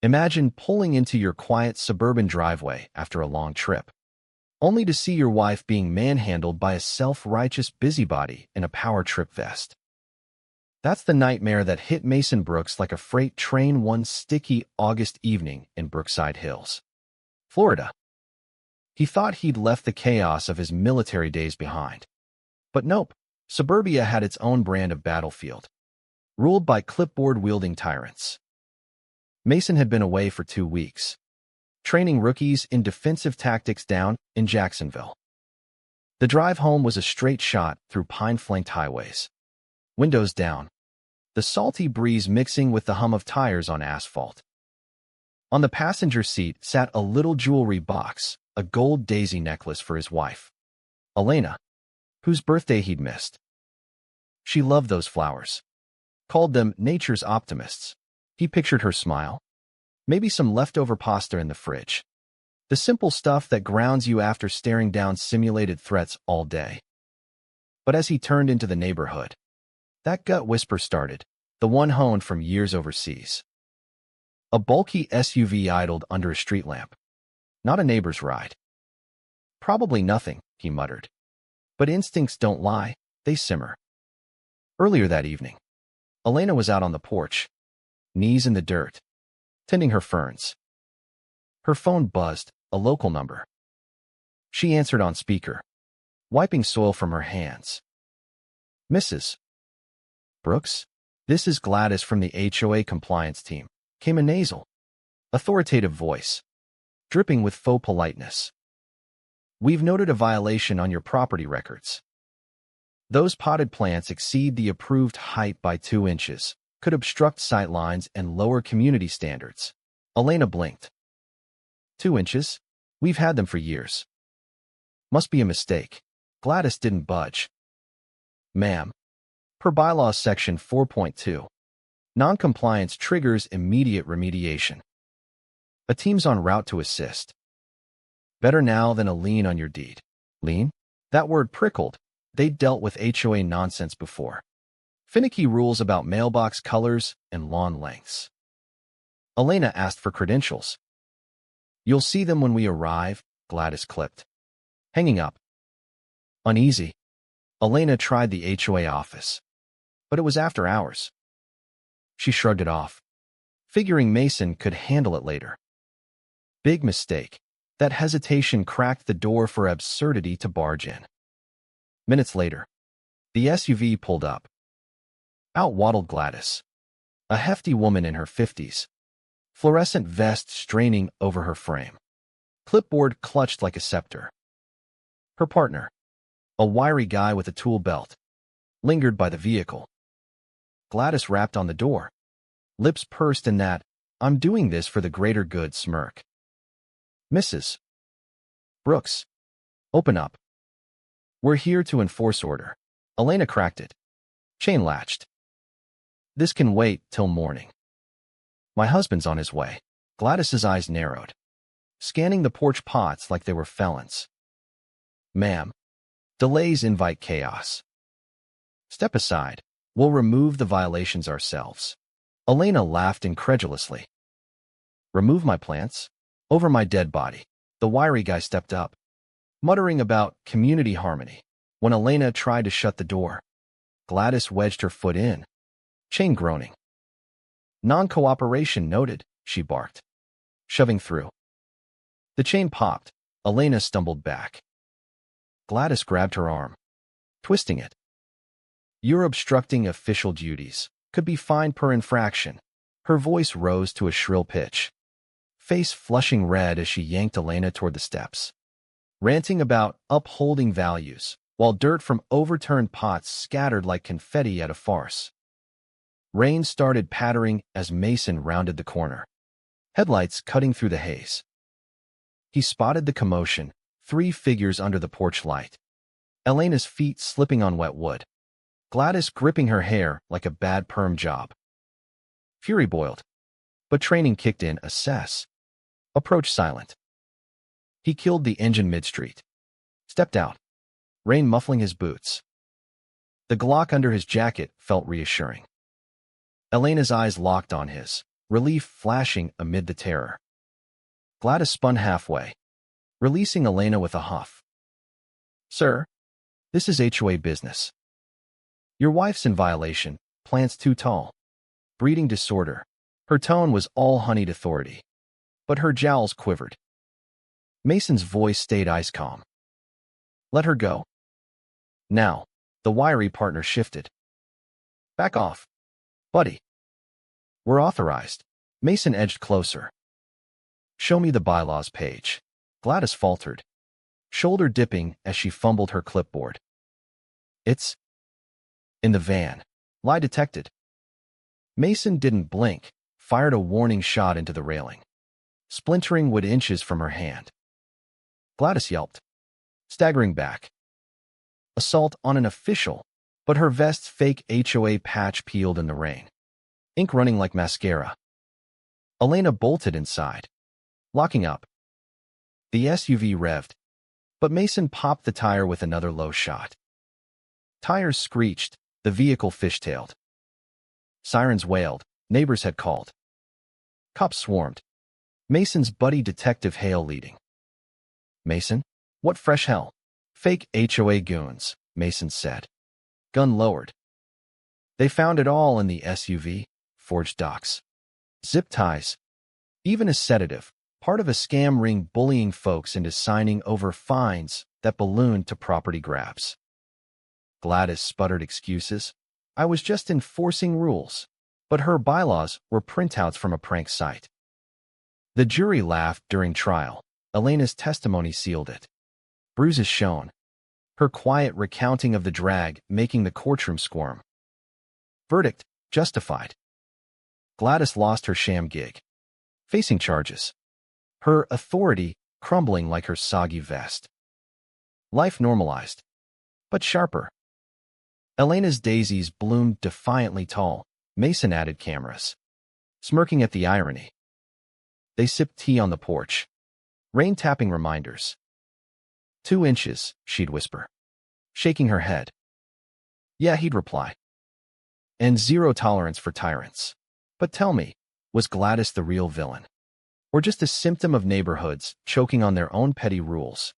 Imagine pulling into your quiet suburban driveway after a long trip, only to see your wife being manhandled by a self-righteous busybody in a power trip vest. That's the nightmare that hit Mason Brooks like a freight train one sticky August evening in Brookside Hills, Florida. He thought he'd left the chaos of his military days behind. But nope, suburbia had its own brand of battlefield, ruled by clipboard-wielding tyrants. Mason had been away for 2 weeks, training rookies in defensive tactics down in Jacksonville. The drive home was a straight shot through pine-flanked highways, windows down, the salty breeze mixing with the hum of tires on asphalt. On the passenger seat sat a little jewelry box, a gold daisy necklace for his wife, Elena, whose birthday he'd missed. She loved those flowers, called them nature's optimists. He pictured her smile, maybe some leftover pasta in the fridge, the simple stuff that grounds you after staring down simulated threats all day. But as he turned into the neighborhood, that gut whisper started, the one honed from years overseas. A bulky SUV idled under a street lamp. Not a neighbor's ride. Probably nothing, he muttered. But instincts don't lie, they simmer. Earlier that evening, Elena was out on the porch, knees in the dirt, tending her ferns. Her phone buzzed, a local number. She answered on speaker, wiping soil from her hands. Mrs. Brooks, this is Gladys from the HOA compliance team, came a nasal, authoritative voice, dripping with faux politeness. We've noted a violation on your property records. Those potted plants exceed the approved height by 2 inches, could obstruct sight lines and lower community standards. Elena blinked. 2 inches? We've had them for years. Must be a mistake. Gladys didn't budge. Ma'am, per bylaws section 4.2, non-compliance triggers immediate remediation. A team's en route to assist. Better now than a lien on your deed. Lien? That word prickled. They'd dealt with HOA nonsense before. Finicky rules about mailbox colors and lawn lengths. Elena asked for credentials. You'll see them when we arrive, Gladys clipped. Hanging up. Uneasy, Elena tried the HOA office, but it was after hours. She shrugged it off, figuring Mason could handle it later. Big mistake. That hesitation cracked the door for absurdity to barge in. Minutes later, the SUV pulled up. Out waddled Gladys, a hefty woman in her 50s, fluorescent vest straining over her frame, clipboard clutched like a scepter. Her partner, a wiry guy with a tool belt, lingered by the vehicle. Gladys rapped on the door, lips pursed in that, I'm doing this for the greater good smirk. Mrs. Brooks, open up. We're here to enforce order. Elena cracked it. Chain latched. This can wait till morning. My husband's on his way. Gladys's eyes narrowed, scanning the porch pots like they were felons. Ma'am, delays invite chaos. Step aside. We'll remove the violations ourselves. Elena laughed incredulously. Remove my plants? Over my dead body. The wiry guy stepped up, muttering about community harmony. When Elena tried to shut the door, Gladys wedged her foot in, chain groaning. Non-cooperation noted, she barked, shoving through. The chain popped. Elena stumbled back. Gladys grabbed her arm, twisting it. You're obstructing official duties. Could be fined per infraction. Her voice rose to a shrill pitch, face flushing red as she yanked Elena toward the steps, ranting about upholding values, while dirt from overturned pots scattered like confetti at a farce. Rain started pattering as Mason rounded the corner, headlights cutting through the haze. He spotted the commotion, 3 figures under the porch light. Elena's feet slipping on wet wood, Gladys gripping her hair like a bad perm job. Fury boiled, but training kicked in. Assess. Approach silent. He killed the engine mid-street, stepped out, rain muffling his boots. The Glock under his jacket felt reassuring. Elena's eyes locked on his, relief flashing amid the terror. Gladys spun halfway, releasing Elena with a huff. "Sir, this is HOA business. Your wife's in violation, plants too tall, breeding disorder." Her tone was all honeyed authority, but her jowls quivered. Mason's voice stayed ice calm. "Let her go." Now, the wiry partner shifted. "Back off, buddy. We're authorized." Mason edged closer. "Show me the bylaws page." Gladys faltered, shoulder dipping as she fumbled her clipboard. "It's in the van. Lie detected." Mason didn't blink, fired a warning shot into the railing, splintering wood inches from her hand. Gladys yelped, staggering back. Assault on an official, but her vest's fake HOA patch peeled in the rain, ink running like mascara. Elena bolted inside, locking up. The SUV revved, but Mason popped the tire with another low shot. Tires screeched, the vehicle fishtailed. Sirens wailed, neighbors had called. Cops swarmed. Mason's buddy Detective Hale leading. "Mason? What fresh hell?" "Fake HOA goons," Mason said. Gun lowered. "They found it all in the SUV, forged docs, zip ties, even a sedative, part of a scam ring bullying folks into signing over fines that ballooned to property grabs." Gladys sputtered excuses. "I was just enforcing rules." But her bylaws were printouts from a prank site. The jury laughed during trial. Elena's testimony sealed it. Bruises shown, her quiet recounting of the drag making the courtroom squirm. Verdict, justified. Gladys lost her sham gig, facing charges. Her authority crumbling like her soggy vest. Life normalized, but sharper. Elena's daisies bloomed defiantly tall. Mason added cameras, smirking at the irony. They sipped tea on the porch, rain tapping reminders. 2 inches, she'd whisper, shaking her head. "Yeah," he'd reply. And zero tolerance for tyrants. But tell me, was Gladys the real villain? Or just a symptom of neighborhoods choking on their own petty rules?